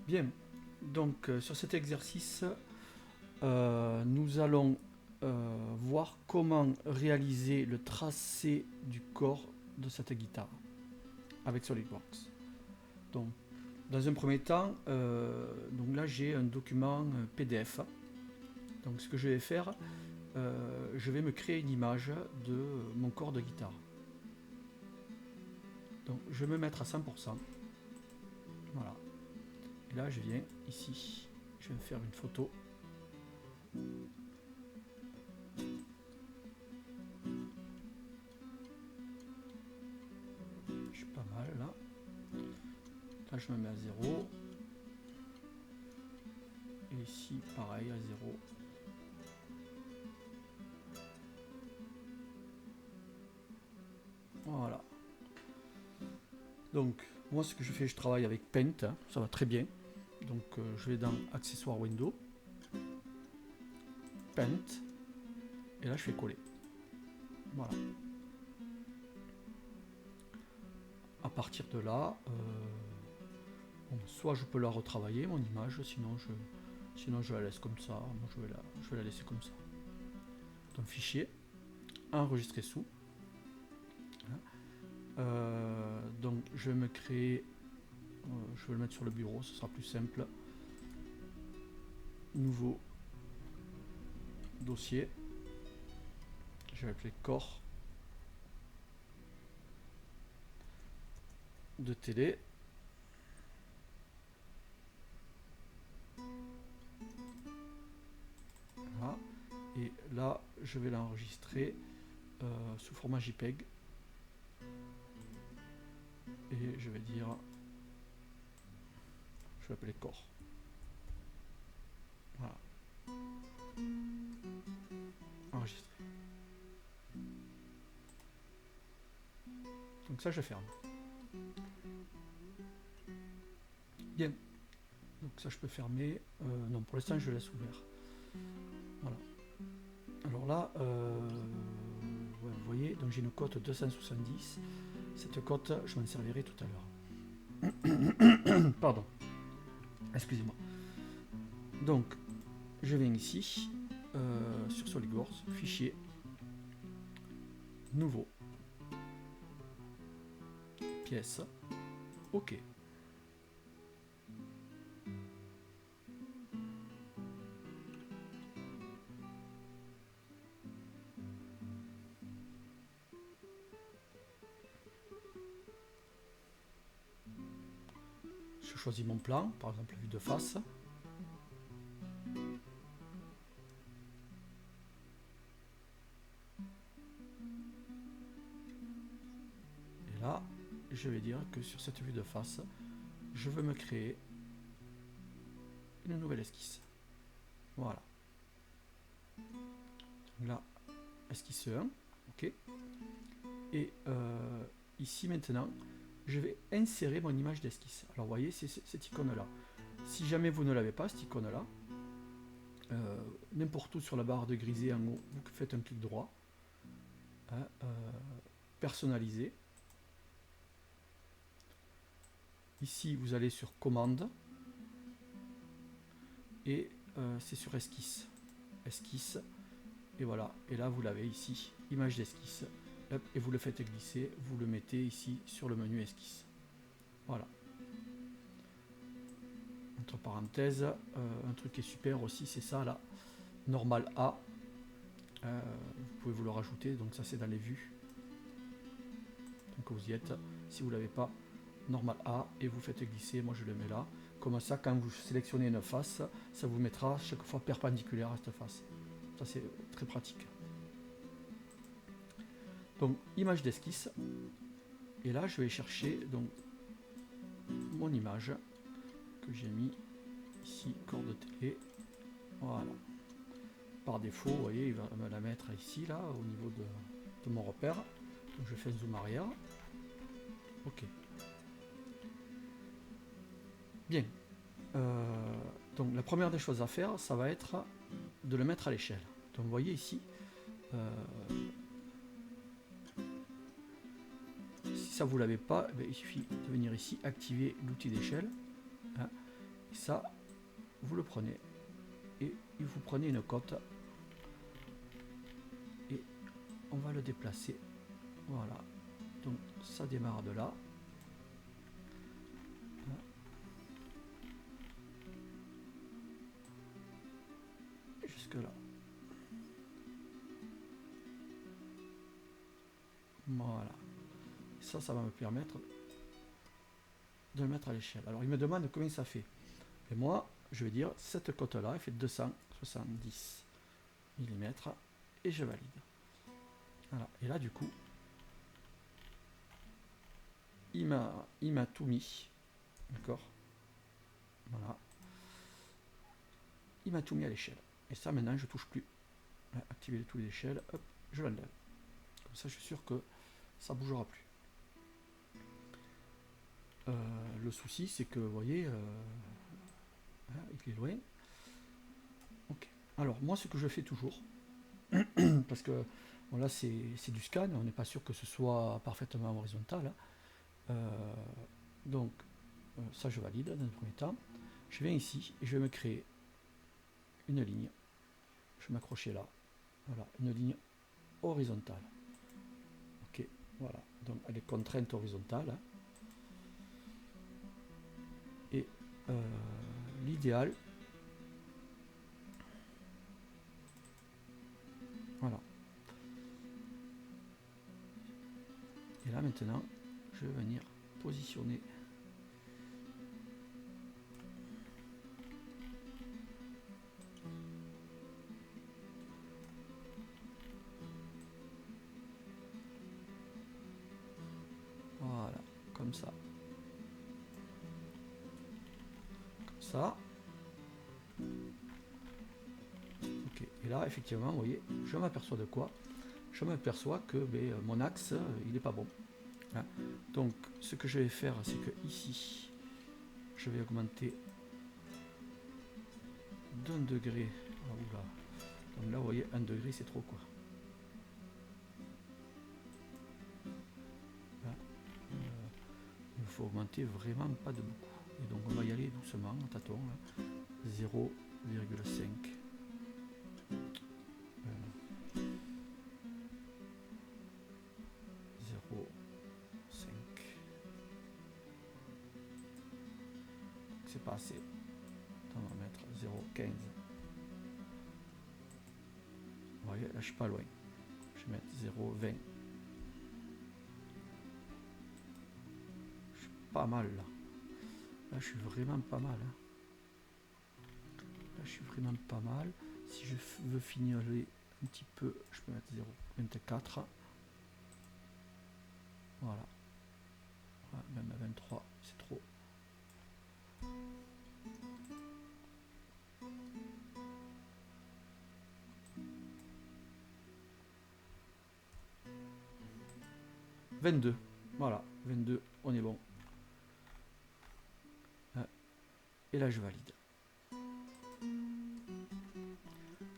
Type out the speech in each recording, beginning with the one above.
Bien, donc sur cet exercice, nous allons voir comment réaliser le tracé du corps de cette guitare avec SolidWorks. Donc, dans un premier temps, donc là j'ai un document PDF. Donc ce que je vais faire, je vais me créer une image de mon corps de guitare. Donc je vais me mettre à 100%. Voilà. Et là je viens ici, je vais me faire une photo. Je suis pas mal là. Là je me mets à 0. Et ici pareil à 0. Voilà. Donc moi ce que je fais, je travaille avec Paint, hein, ça va très bien. Donc je vais dans accessoires window, Paint, et là je fais coller. Voilà. À partir de là, bon, soit je peux la retravailler mon image, sinon je la laisse comme ça. Moi je vais la laisser comme ça. Donc fichier, enregistrer sous. Donc je vais me créer, je vais le mettre sur le bureau, ce sera plus simple. Nouveau dossier, je vais appeler corps de télé. Voilà. Et là je vais l'enregistrer sous format JPEG. Et je vais dire, je vais appeler corps. Voilà. Enregistrer. Donc ça je ferme. Bien. Donc ça je peux fermer. Non, pour l'instant je laisse ouvert. Voilà. Alors là, ouais, vous voyez, donc j'ai une cote 270. Cette cote, je m'en servirai tout à l'heure. Pardon. Excusez-moi. Donc, je viens ici, sur SolidWorks, fichier, nouveau, pièce, OK. Je choisis mon plan, par exemple vue de face. Et là, je vais dire que sur cette vue de face, je veux me créer une nouvelle esquisse. Voilà. Donc là, esquisse 1, OK. Et ici maintenant, je vais insérer mon image d'esquisse. Alors vous voyez, c'est cette icône-là. Si jamais vous ne l'avez pas, cette icône-là, n'importe où sur la barre de grisé en haut, vous faites un clic droit, hein, personnaliser. Ici, vous allez sur commande et c'est sur esquisse. Esquisse, et voilà. Et là, vous l'avez ici, image d'esquisse. Et vous le faites glisser, vous le mettez ici sur le menu esquisse. Voilà. Entre parenthèses, un truc qui est super aussi, c'est ça là, normal A. Vous pouvez vous le rajouter, donc ça c'est dans les vues. Donc vous y êtes, si vous ne l'avez pas, normal A, et vous faites glisser, moi je le mets là. Comme ça, quand vous sélectionnez une face, ça vous mettra chaque fois perpendiculaire à cette face. Ça c'est très pratique. Donc image d'esquisse, et là je vais chercher donc mon image que j'ai mis ici, corps de télé. Voilà. Par défaut, vous voyez, il va me la mettre ici, là, au niveau de mon repère. Donc je fais un zoom arrière. OK. Bien. Donc la première des choses à faire, ça va être de le mettre à l'échelle. Donc vous voyez ici, si ça vous l'avez pas, il suffit de venir ici, activer l'outil d'échelle, hein, Et ça, vous le prenez et vous prenez une cote et on va le déplacer. Voilà, donc ça démarre de là. Jusque là. Voilà. Et ça va me permettre de le mettre à l'échelle. Alors il me demande combien ça fait. Et moi, je vais dire cette cote là, elle fait 270 mm et je valide. Voilà. Et là du coup, il m'a tout mis. D'accord. Voilà. Il m'a tout mis à l'échelle. Et ça maintenant je touche plus. Activer tous les échelles, hop, je l'enlève. Comme ça je suis sûr que ça bougera plus. Le souci c'est que vous voyez, il est loin. Ok. Alors moi ce que je fais toujours, parce que bon, là c'est du scan, on n'est pas sûr que ce soit parfaitement horizontal. Hein. Donc ça je valide dans un premier temps. Je viens ici et je vais me créer une ligne. Je vais m'accrocher là. Voilà, une ligne horizontale. Ok, voilà. Donc elle est contrainte horizontale. Hein. Et l'idéal, voilà. Et là maintenant, je vais venir positionner. Voilà, comme ça. Comme ça. Ok, et là effectivement, vous voyez, je m'aperçois de quoi? Je m'aperçois que mon axe, il n'est pas bon. Hein. Donc ce que je vais faire, c'est que ici, je vais augmenter d'1 degré. Ah, oula. Donc là, vous voyez, 1 degré, c'est trop quoi. Là, il faut augmenter vraiment pas de beaucoup. Et donc on va y aller doucement, en tâton, 0,5. 0,5. C'est pas assez. On va mettre 0,15. Vous voyez, là je suis pas loin. Je vais mettre 0,20. Je suis pas mal là. Là je suis vraiment pas mal. Hein. Là je suis vraiment pas mal. Si je veux finir un petit peu, je peux mettre 0,24. Voilà. Même à 23, c'est trop. « 22. Voilà, 22, on est bon. Et là, je valide.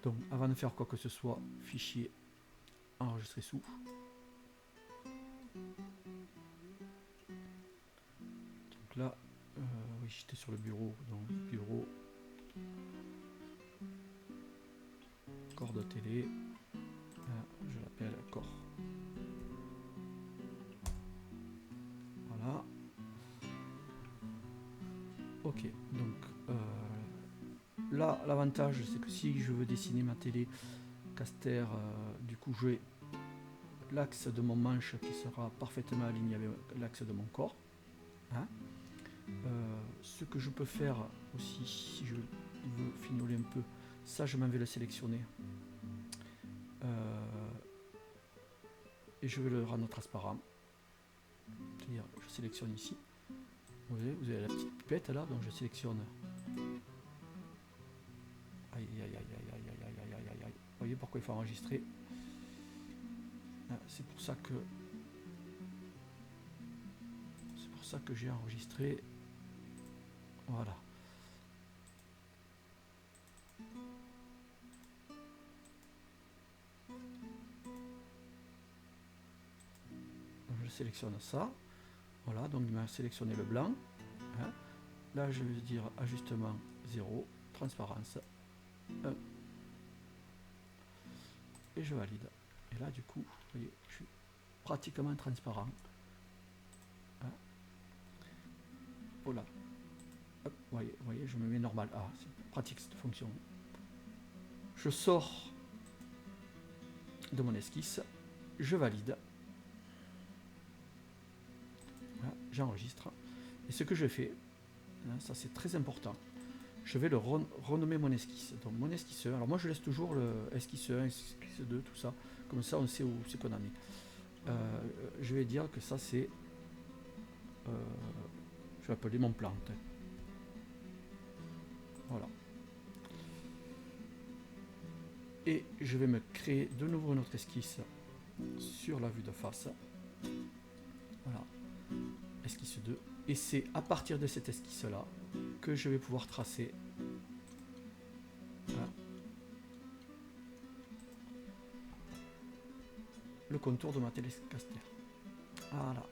Donc, avant de faire quoi que ce soit, fichier enregistré sous. Donc là, oui, j'étais sur le bureau. Donc, bureau, corps de télé. Je l'appelle corps. Voilà. Ok, donc là, l'avantage, c'est que si je veux dessiner ma télé Caster, du coup, j'ai l'axe de mon manche qui sera parfaitement aligné avec l'axe de mon corps. Hein. Ce que je peux faire aussi, si je veux finoler un peu, ça je m'en vais le sélectionner. Et je vais le rendre transparent. C'est-à-dire, je sélectionne ici. Vous avez la petite pipette là, donc je sélectionne. Aïe aïe aïe aïe aïe aïe aïe aïe aïe aïe. Vous voyez pourquoi il faut enregistrer. C'est pour ça que j'ai enregistré. Voilà. Donc je sélectionne ça. Voilà, donc il m'a sélectionné le blanc. Hein. Là, je vais dire ajustement 0, transparence 1. Et je valide. Et là, du coup, vous voyez, je suis pratiquement transparent. Hein. Voilà. Hop, vous voyez, je me mets normal. Ah, c'est pratique cette fonction. Je sors de mon esquisse. Je valide. Voilà, j'enregistre. Et ce que je fais, hein, ça c'est très important, je vais le renommer mon esquisse. Donc mon esquisseur, alors moi je laisse toujours le esquisse 1, esquisse 2, tout ça, comme ça on sait où c'est qu'on en est. Je vais dire que ça c'est, je vais appeler mon plan. Voilà. Et je vais me créer de nouveau une autre esquisse sur la vue de face. Voilà. Esquisse 2. Et c'est à partir de cette esquisse là que je vais pouvoir tracer le contour de ma télécaster. Voilà.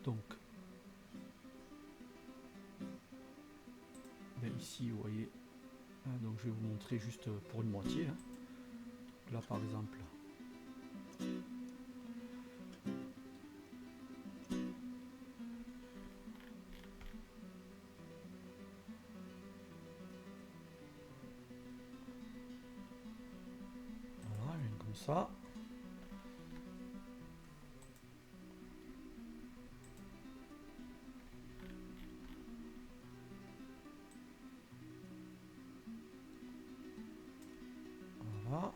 Donc, ben ici, vous voyez, donc je vais vous montrer juste pour une moitié. Hein. Là, par exemple, voilà, je viens comme ça. Voilà.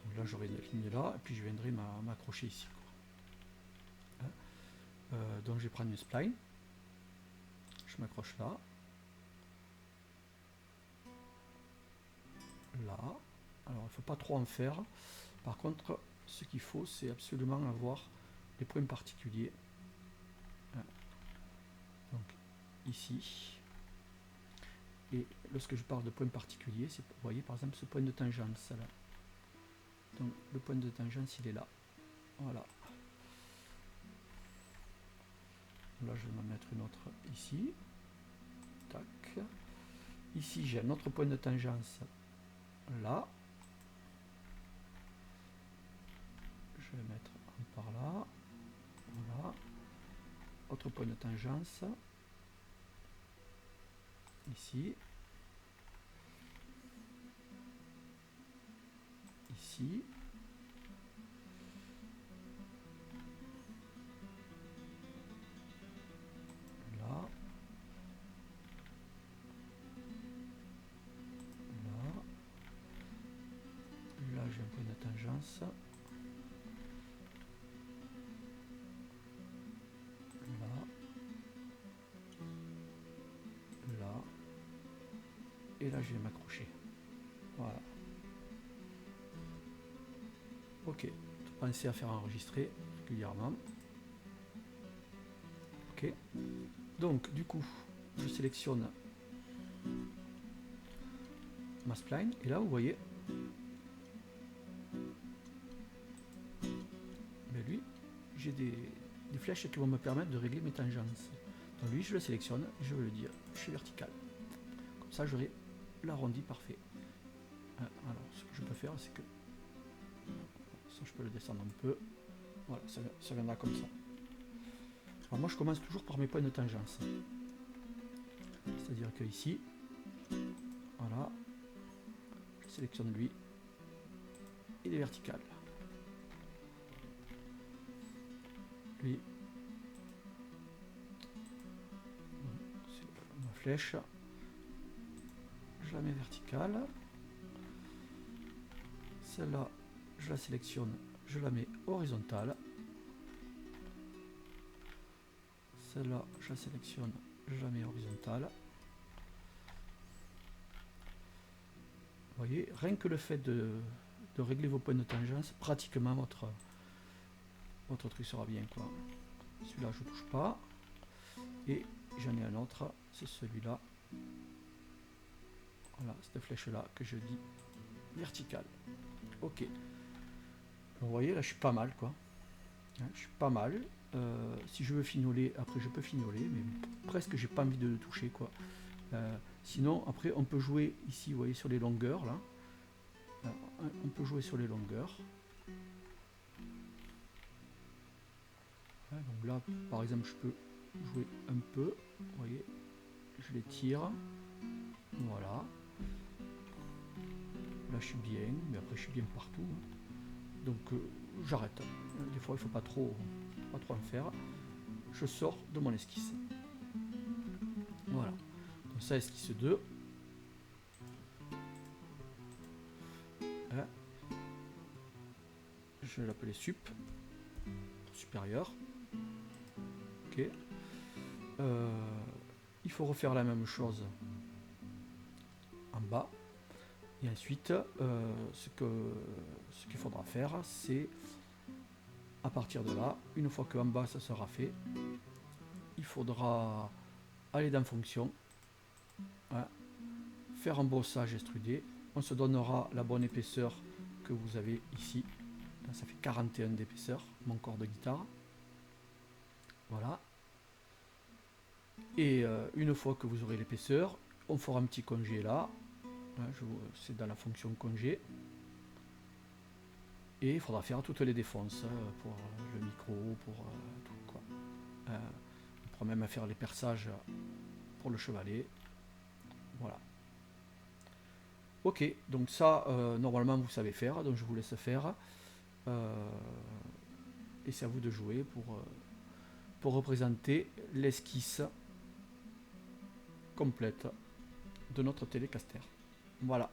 Donc là, j'aurai une ligne là, et puis je viendrai m'accrocher ici. Quoi. Hein. Donc, je vais prendre une spline. Je m'accroche là. Là. Alors, il ne faut pas trop en faire. Par contre, ce qu'il faut, c'est absolument avoir les points particuliers. Donc, ici. Et lorsque je parle de points particuliers, c'est, vous voyez, par exemple, ce point de tangence là. Donc, le point de tangence, il est là. Voilà. Là, je vais m'en mettre une autre ici. Tac. Ici, j'ai un autre point de tangence là. Je vais mettre un par là. Voilà. Autre point de tangence. Ici. Ici. Là. Là. Là, j'ai un point de tangence. Et là, je vais m'accrocher. Voilà. Ok. Pensez à faire enregistrer régulièrement. Ok. Donc, du coup, je sélectionne ma spline. Et là, vous voyez, ben lui, j'ai des flèches qui vont me permettre de régler mes tangences. Donc lui, je le sélectionne. Je veux le dire, je suis vertical. Comme ça, j'aurai l'arrondi parfait. Alors, ce que je peux faire, c'est que ça, je peux le descendre un peu. Voilà, ça viendra comme ça. Alors moi, je commence toujours par mes points de tangence. C'est-à-dire que ici, voilà, je sélectionne lui, il est vertical. Lui, c'est ma flèche, je la mets verticale. Celle-là, je la sélectionne, je la mets horizontale. Celle-là, je la sélectionne, je la mets horizontale. Vous voyez, rien que le fait de régler vos points de tangence, pratiquement votre truc sera bien, quoi. Celui-là, je ne touche pas. Et j'en ai un autre, c'est celui-là. Voilà, cette flèche-là que je dis verticale. Ok. Donc, vous voyez, là, je suis pas mal, quoi. Hein, je suis pas mal. Si je veux fignoler, après je peux fignoler, mais presque j'ai pas envie de le toucher quoi. Sinon après on peut jouer ici, vous voyez sur les longueurs là. On peut jouer sur les longueurs. Donc là par exemple je peux jouer un peu, vous voyez, je les tire, voilà. Là je suis bien, mais après je suis bien partout. Donc j'arrête. Des fois il faut pas trop en faire. Je sors de mon esquisse. Voilà. Donc ça, esquisse 2. Hein. Je vais l'appeler sup. Supérieur. Ok. Il faut refaire la même chose en bas. Et ensuite, ce qu'il faudra faire, c'est à partir de là, une fois qu'en bas ça sera fait, il faudra aller dans fonction, hein, faire un brossage extrudé. On se donnera la bonne épaisseur que vous avez ici. Là, ça fait 41 d'épaisseur, mon corps de guitare. Voilà. Et une fois que vous aurez l'épaisseur, on fera un petit congé là. C'est dans la fonction congé. Et il faudra faire toutes les défonces pour le micro, pour tout quoi. On pourra même faire les perçages pour le chevalet. Voilà. Ok, donc ça, normalement vous savez faire, donc je vous laisse faire. Et c'est à vous de jouer pour représenter l'esquisse complète de notre Telecaster. Voilà.